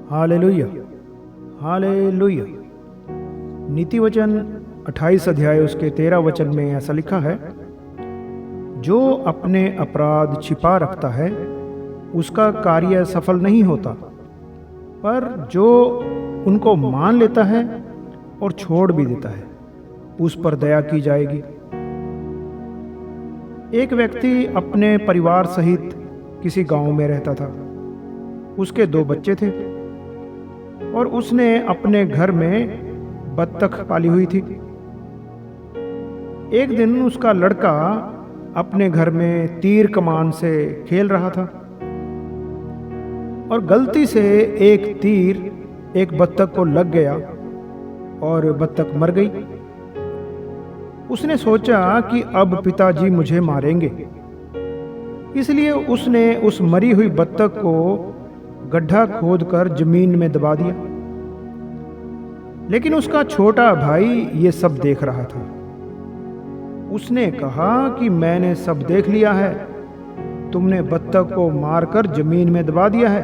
Hallelujah, hallelujah. नीति वचन 28 अध्याय उसके 13 वचन में ऐसा लिखा है, जो अपने अपराध छिपा रखता है उसका कार्य सफल नहीं होता, पर जो उनको मान लेता है और छोड़ भी देता है उस पर दया की जाएगी। एक व्यक्ति अपने परिवार सहित किसी गांव में रहता था। उसके 2 बच्चे थे और उसने अपने घर में बत्तख पाली हुई थी। एक दिन उसका लड़का अपने घर में तीर कमान से खेल रहा था और गलती से एक तीर एक बत्तख को लग गया और बत्तख मर गई। उसने सोचा कि अब पिताजी मुझे मारेंगे, इसलिए उसने उस मरी हुई बत्तख को गड्ढा खोदकर जमीन में दबा दिया। लेकिन उसका छोटा भाई ये सब देख रहा था। उसने कहा कि मैंने सब देख लिया है, तुमने बत्तख को मारकर जमीन में दबा दिया है।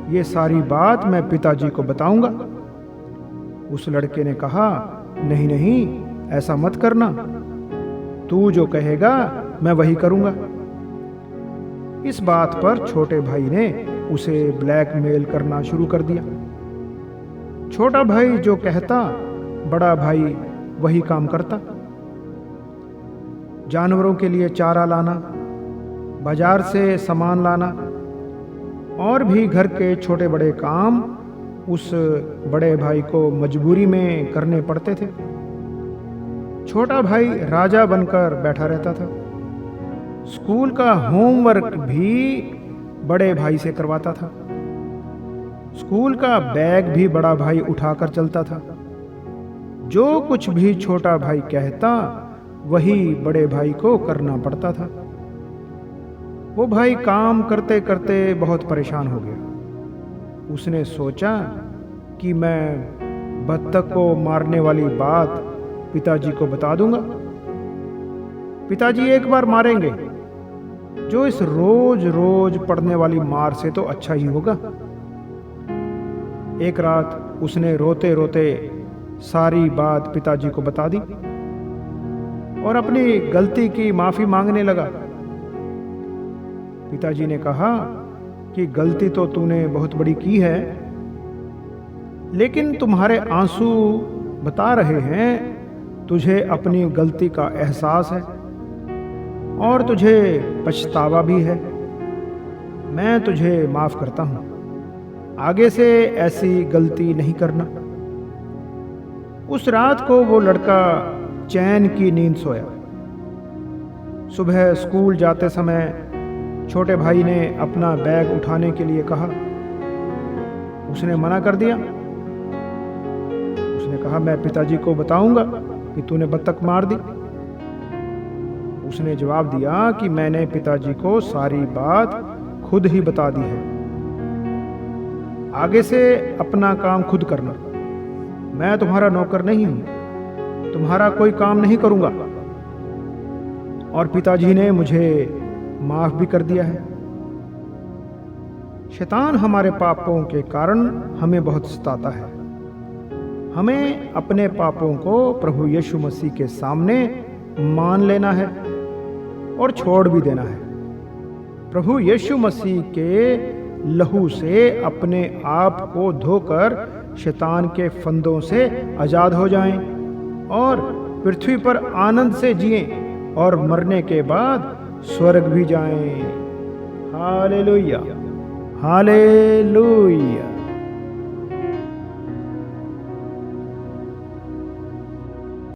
ये सारी बात मैं पिताजी को बताऊंगा। उस लड़के ने कहा, नहीं नहीं, ऐसा मत करना, तू जो कहेगा मैं वही करूंगा। इस बात पर छोटे भाई ने उसे ब्लैकमेल करना शुरू कर दिया। छोटा भाई जो कहता, बड़ा भाई वही काम करता। जानवरों के लिए चारा लाना, बाजार से सामान लाना और भी घर के छोटे बड़े काम उस बड़े भाई को मजबूरी में करने पड़ते थे। छोटा भाई राजा बनकर बैठा रहता था। स्कूल का होमवर्क भी बड़े भाई से करवाता था। स्कूल का बैग भी बड़ा भाई उठाकर चलता था। जो कुछ भी छोटा भाई कहता वही बड़े भाई को करना पड़ता था। वो भाई काम करते करते बहुत परेशान हो गया। उसने सोचा कि मैं बत्तख को मारने वाली बात पिताजी को बता दूंगा। पिताजी एक बार मारेंगे, जो इस रोज रोज पड़ने वाली मार से तो अच्छा ही होगा। एक रात उसने रोते रोते सारी बात पिताजी को बता दी और अपनी गलती की माफी मांगने लगा। पिताजी ने कहा कि गलती तो तूने बहुत बड़ी की है, लेकिन तुम्हारे आंसू बता रहे हैं तुझे अपनी गलती का एहसास है और तुझे पछतावा भी है। मैं तुझे माफ करता हूं, आगे से ऐसी गलती नहीं करना। उस रात को वो लड़का चैन की नींद सोया। सुबह स्कूल जाते समय छोटे भाई ने अपना बैग उठाने के लिए कहा। उसने मना कर दिया। उसने कहा, मैं पिताजी को बताऊंगा कि तूने बत्तख मार दी। उसने जवाब दिया कि मैंने पिताजी को सारी बात खुद ही बता दी है, आगे से अपना काम खुद करना। मैं तुम्हारा नौकर नहीं हूं, तुम्हारा कोई काम नहीं करूंगा। और पिताजी ने मुझे माफ भी कर दिया है। शैतान हमारे पापों के कारण हमें बहुत सताता है। हमें अपने पापों को प्रभु यीशु मसीह के सामने मान लेना है और छोड़ भी देना है। प्रभु यीशु मसीह के लहू से अपने आप को धोकर शैतान के फंदों से आजाद हो जाएं और पृथ्वी पर आनंद से जिएं और मरने के बाद स्वर्ग भी जाएं। Hallelujah, hallelujah.